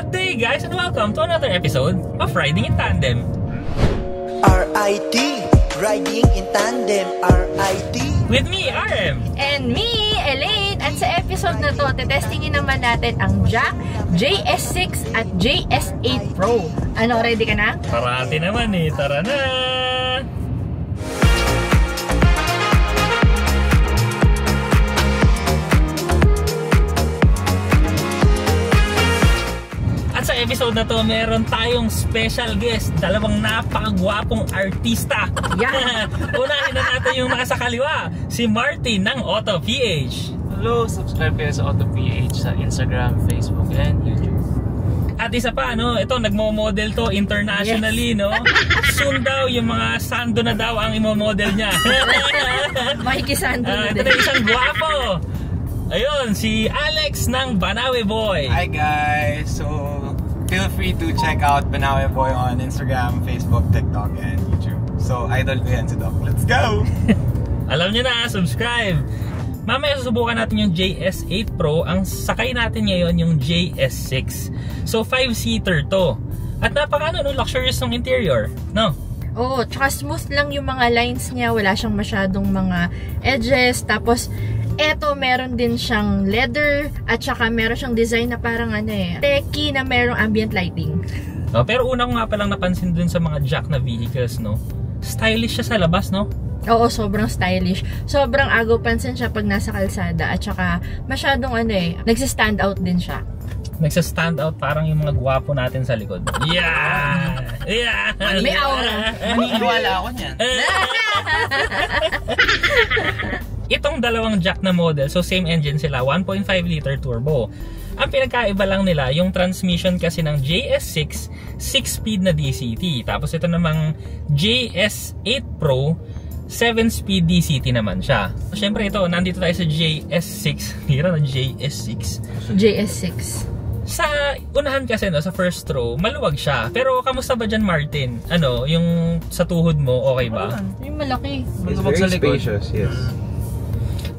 Good day, guys, and welcome to another episode of Riding in Tandem. RIT, Riding in Tandem, RIT. With me, RM. And me, Elaine. At sa episode na to, tetestingin naman natin ang Jack JS6 at JS8 Pro. Ano, ready ka na? Parati naman eh, tara na! At sa episode na to, meron tayong special guest, dalawang napakagwapong artista. Yeah. Unahin na natin yung nasa kaliwa, si Martin ng Auto PH. Hello, subscribe kayo sa Auto PH sa Instagram, Facebook, and YouTube. At isa pa, no, ito nagmo-model to internationally, yes. No? Soon daw yung mga sando na daw ang imo-model niya. Makikisando na ito na isang gwapo. Ayun, si Alex ng Banawe Boy. Hi guys! So, feel free to check out Banawe Boy on Instagram, Facebook, TikTok, and YouTube. So, idol ko yan si Doc. Let's go! Alam nyo na, subscribe! Mamaya susubukan natin yung JS8 Pro. Ang sakay natin ngayon yung JS6. So, 5-seater to. At napaka luxurious ng interior, no? Oo, tsaka smooth lang yung mga lines niya. Wala siyang masyadong mga edges. Tapos, eto, meron din siyang leather at saka meron siyang design na parang techy na merong ambient lighting. No, pero una ko nga palang napansin dun sa mga jack na vehicles, no? Stylish siya sa labas, no? Oo, sobrang stylish. Sobrang agaw pansin siya pag nasa kalsada at saka masyadong nagsistand out din siya. Nagsistand out parang yung mga gwapo natin sa likod. Yeah! Yeah! May aura. Maniniwala ako niyan. Itong dalawang jack na model, so same engine sila, 1.5 liter turbo. Ang pinagkaiba lang nila, yung transmission kasi ng JS6, 6-speed na DCT. Tapos ito namang JS8 Pro, 7-speed DCT naman siya. So, syempre ito, nandito tayo sa JS6. Hira na JS6. JS6. Sa unahan kasi, no, sa first row, maluwag siya. Pero kamusta ba dyan, Martin? Ano, yung sa tuhod mo, okay ba? Yung malaki. It's very spacious, yes.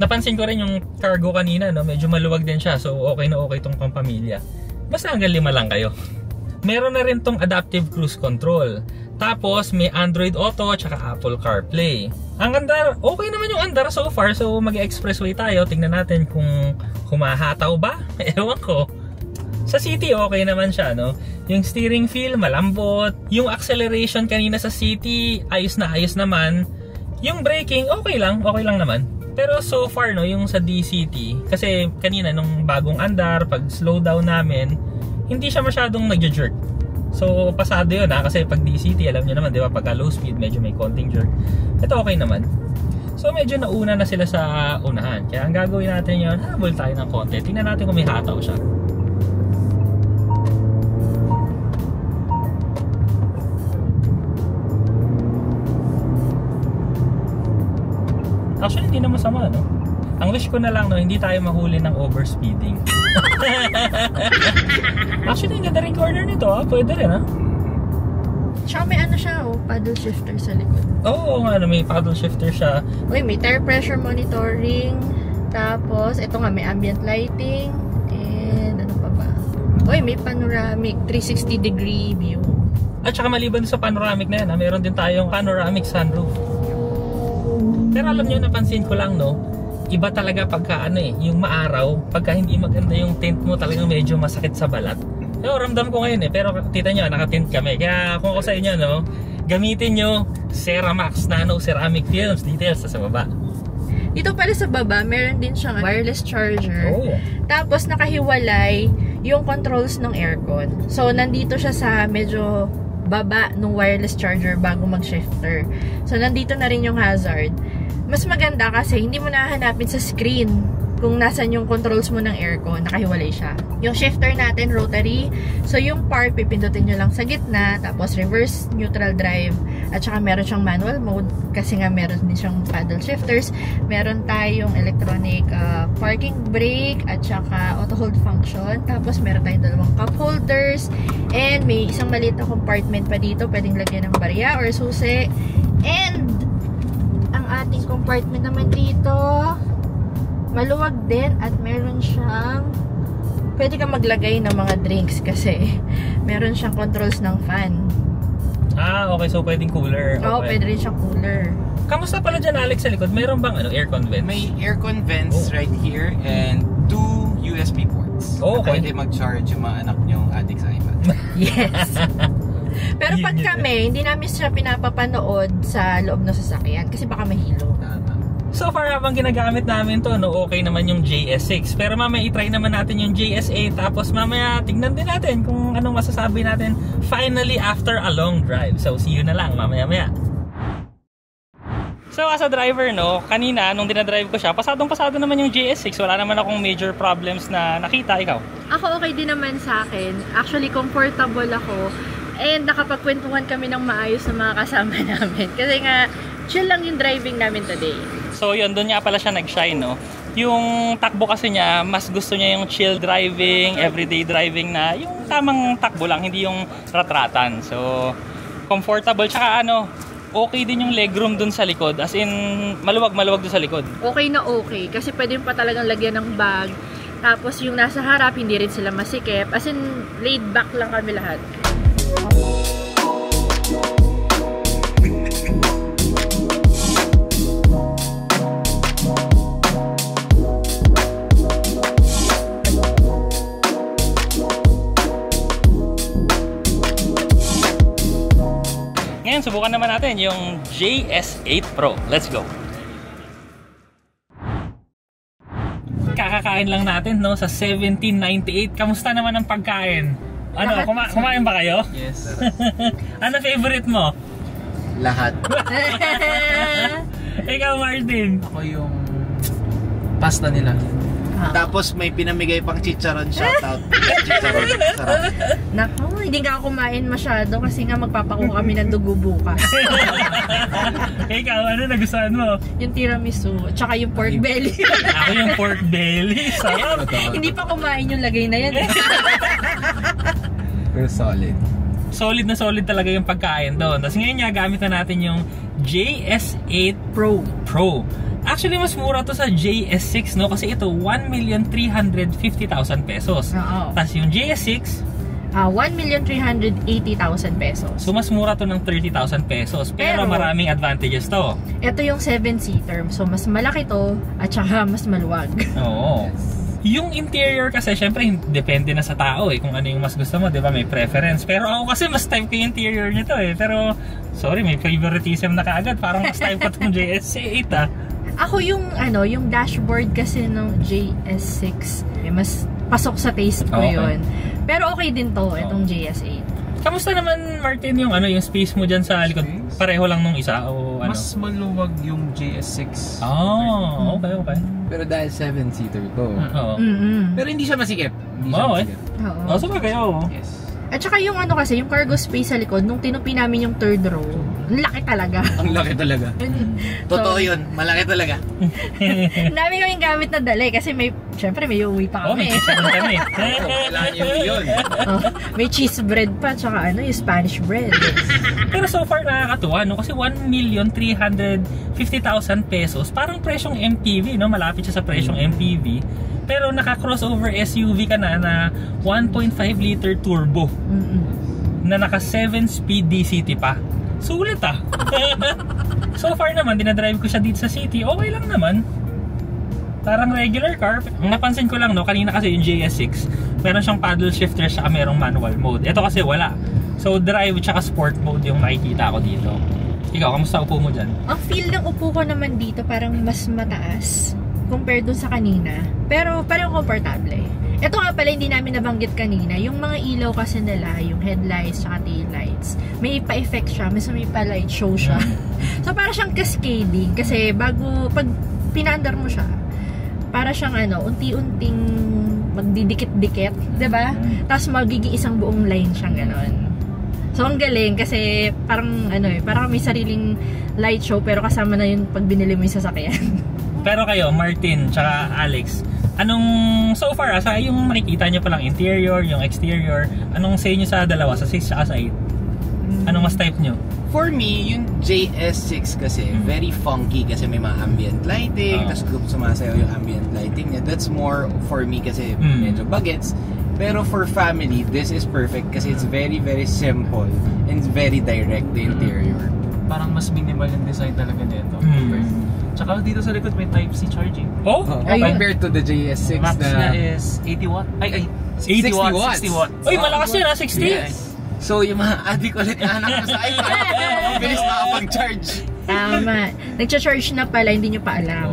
Napansin ko rin yung cargo kanina, no? Medyo maluwag din siya. So okay na okay tong pampamilya. Basta hanggang 5 lang kayo. Meron na rin tong adaptive cruise control. Tapos may Android Auto at Apple CarPlay. Ang andar, okay naman yung andar so far. So mag-expressway tayo. Tingnan natin kung humahataw ba. Ewan ko. Sa city okay naman siya, no? Yung steering feel malambot. Yung acceleration kanina sa city ayos naman. Yung braking okay lang naman. Pero so far, no, yung sa DCT, kasi kanina nung bagong andar, pag slow down namin, hindi siya masyadong nagja-jerk. So pasado yun, kasi pag DCT, alam nyo naman, di ba, pagka low speed, medyo may konting jerk. Ito okay naman. So medyo nauna na sila sa unahan. Kaya ang gagawin natin yun, habol tayo ng konti. Tingnan natin kung may hataw siya. Actually, hindi na masama, no? Ang wish ko na lang, no, hindi tayo mahuli ng overspeeding. Actually, ang ganda rin corner nito, ha? Pwede rin, ha? Tsaka may siya, paddle shifter sa likod. Oo, may paddle shifter siya. Uy, may tire pressure monitoring. Tapos, ito nga, may ambient lighting. And, ano pa ba? Uy, may panoramic 360-degree view. At saka maliban sa panoramic na yan, ha? Meron din tayong panoramic sunroof. Pero alam nyo, napansin ko lang, no, iba talaga pagka yung maaraw, pagka hindi maganda yung tint mo, talagang medyo masakit sa balat. So, ramdam ko ngayon pero tita nyo, nakatint kami. Kaya kung ako sa inyo, no, gamitin nyo Ceramax Nano Ceramic Films, details sa baba. Dito pala sa baba, meron din siyang wireless charger. Oh. Tapos nakahiwalay yung controls ng aircon. So, nandito siya sa medyo baba ng wireless charger bago mag-shifter. So, nandito na rin yung hazard. Mas maganda kasi hindi mo nahanapin sa screen kung nasan yung controls mo ng aircon. Nakahiwalay siya. Yung shifter natin, rotary. So, yung park, pipindutin nyo lang sa gitna. Tapos, reverse, neutral drive. At saka meron siyang manual mode. Kasi nga meron din siyang paddle shifters. Meron tayong electronic parking brake. At saka auto hold function. Tapos, meron tayong 2 cup holders. And may isang maliit na compartment pa dito. Pwedeng lagyan ng barya or susi. And ang ating compartment naman dito, maluwag din at meron siyang pwede kang maglagay ng mga drinks kasi meron siyang controls ng fan. Okay. So, pwedeng cooler. Oo, pwede rin siyang cooler. Kamusta pala dyan, Alex, sa likod? Mayroon bang aircon vents? May aircon vents right here and 2 USB ports. Okay. Pwede mag-charge yung mga anak nyong adik sa iPad. Yes. Pero pag kami, hindi namin siya pinapapanood sa loob ng sasakyan kasi baka mahilo. So far, habang ginagamit namin to, okay naman yung JS6. Pero mamaya itry naman natin yung JS8. Tapos mamaya tignan din natin kung anong masasabi natin finally after a long drive. So see you na lang mamaya-maya. So as a driver, kanina nung dinadrive ko siya, pasadong-pasado naman yung JS6. Wala naman akong major problems na nakita. Ikaw? Ako okay din naman sa akin. Actually, comfortable ako. And nakapagkwentuhan kami ng maayos sa mga kasama namin. Kasi nga, chill lang yung driving namin today. So yun, doon nga pala siya nag-shine, Yung takbo kasi niya, mas gusto niya yung chill driving, everyday driving na yung tamang takbo lang, hindi yung ratratan. So, comfortable. Tsaka okay din yung legroom dun sa likod. As in, maluwag-maluwag dun sa likod. Okay na okay. Kasi pwede pa talagang lagyan ng bag. Tapos yung nasa harap, hindi rin sila masikip. As in, laid back lang kami lahat. Ngayon, subukan naman natin yung JS8 Pro. Let's go! Kakakain lang natin sa 1798. Kamusta naman ang pagkain? Kumain ba kayo? Yes. Ano favorite mo? Lahat. Ikaw, Martin? Ako yung pasta nila. Tapos may pinamigay pang chicharon, shoutout. Chicharon, sarap. Naku, hindi nga ako kumain masyado kasi nga magpapakuha kami ng dugo bukas. Ikaw, ano nagustuhan mo? Yung tiramisu, tsaka yung pork belly. Ako yung pork belly. Sarap. Hindi pa kumain yung lagay na yan. Pero solid. Solid na solid talaga yung pagkain doon. Tapos ngayon nga, gamit na natin yung JS8 Pro. Actually, mas mura to sa JS6, kasi ito 1,350,000 pesos. Oo. Tapos yung JS6, 1,380,000 pesos. so mas mura to ng 30,000 pesos. Pero maraming advantages to. Ito yung 7-seater. So mas malaki to at saka mas maluwag. Oo. Yung interior kasi, syempre, depende na sa tao kung ano yung mas gusto mo, di ba? May preference. Pero ako kasi, mas type ko yung interior nito Pero, sorry, may favoritism na kaagad. Parang mas type ko itong JS8 Ako yung, yung dashboard kasi ng JS6. Mas pasok sa taste ko yun. Pero okay din to, itong JS8. Kamusta naman, Martin, yung yung space mo dyan sa likod? Pareho lang nung isa o ano? Mas maluwag yung JS6. Okay. Pero dahil 7-seater to. Oo. Pero hindi siya masikip. Oo. So kayo. Yes. At saka yung kasi, yung cargo space sa likod, nung tinupi namin yung third row, laki talaga. Ang laki talaga. Totoo yun, malaki talaga. Dami kaming gamit na dali kasi syempre may uuwi pa kami. May chicharon kami. Kailangan yun. May cheese bread pa, tsaka yung Spanish bread. Pero so far nakakatuwa, kasi 1,350,000 pesos, parang presyong MPV, malapit siya sa presyong MPV. Pero naka-crossover SUV ka na 1.5 liter turbo. Na naka 7-speed DCT pa. Sulit So far naman, dinadrive ko siya dito sa city. Okay lang naman. Parang regular car. Ang napansin ko lang, kanina kasi yung JS6, meron siyang paddle shifter siya, merong manual mode. Ito kasi wala. So drive tsaka sport mode yung nakikita ko dito. Ikaw, kamusta upo mo dyan? Ang feel ng upo ko naman dito parang mas mataas compared dun sa kanina. Pero parang komportable. Ito nga pala, hindi namin nabanggit kanina. Yung mga ilaw kasi nila, yung headlights at taillights, may pa-effect siya. May pa-light show siya. So para siyang cascading. Kasi pag pinandar mo siya, para siyang unti-unting magdidikit-dikit. Diba? Tapos magiging isang buong line siyang ganon. So ang galing kasi parang parang may sariling light show pero kasama na yun pag binili mo yung sasakyan. Pero kayo, Martin, tsaka Alex, anong so far, sa yung makikita nyo palang interior, yung exterior, anong say nyo sa dalawa, sa 6 tsaka sa 8? Anong mas type nyo? For me, yung JS6 kasi, very funky kasi may mga ambient lighting, tapos sumasayaw yung ambient lighting niya. That's more for me kasi medyo bagets. Pero for family, this is perfect kasi it's very, very simple and very direct, the interior. Parang mas minimal yung design talaga nito. Tsaka dito sa likod may Type-C charging. Oh? Compared to the JS6 Max na... na is 80 watt. Ay, 60 watts. 60 watts. Uy, malakas yan ha, 60. Yes. So, yung mga adik ulit na anak mo sa iPad, ang bilis makapag-charge. Tama. Nag-charge na pala, hindi nyo pa alam.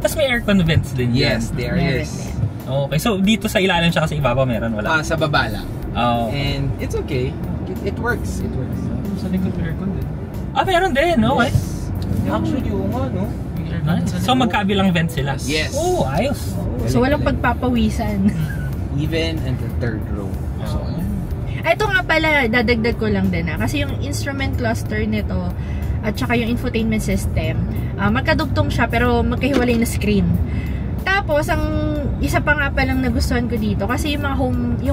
Tapos may aircon vents din yan. Yes, there Meron is. din. Okay, so dito sa ilalim siya kasi ibabaw meron, wala? Sa baba lang. Oh. And it's okay. It works. It works. Sa likod may aircon din. Meron din, okay. Actually, yung ano. Nice. So magkabilang vent sila? Yes. Oh, ayos. So, walang pagpapawisan. Even in the third row. So, Ito nga pala, dadagdag ko lang din kasi yung instrument cluster nito at saka yung infotainment system, magkadugtong siya pero magkahiwalay na screen. Tapos, ang isa pa nga palang nagustuhan ko dito kasi yung mga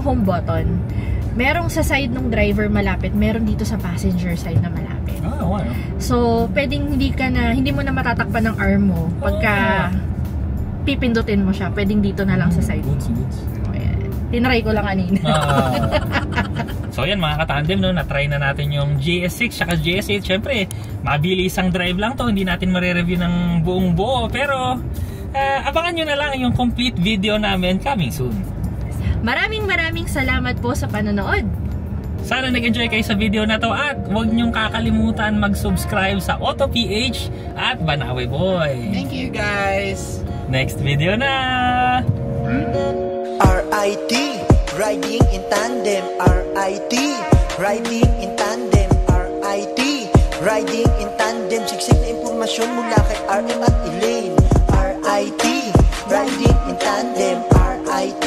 home button, merong sa side ng driver malapit, meron dito sa passenger side na malapit. Wow. So, pwedeng hindi mo na matatakpan ng arm mo pagka pipindutin mo siya, pwedeng dito na lang sa side. Goods. Tinry ko lang kanina. So yan mga katandem, no, na-try na natin yung JS6 saka JS8. Syempre, mabilisang drive lang to, hindi natin mare-review ng buong buo. Pero, abangan nyo na lang yung complete video namin coming soon. Maraming salamat po sa panonood. Sana nag-enjoy kayo sa video na to at huwag nyong kakalimutan mag-subscribe sa AutoPH at Banawe Boy. thank you guys! Next video na! RIT, riding in tandem. RIT, riding in tandem. RIT, riding in tandem. Siksik na impormasyon mula kay RM at Elaine. RIT, riding in tandem. RIT,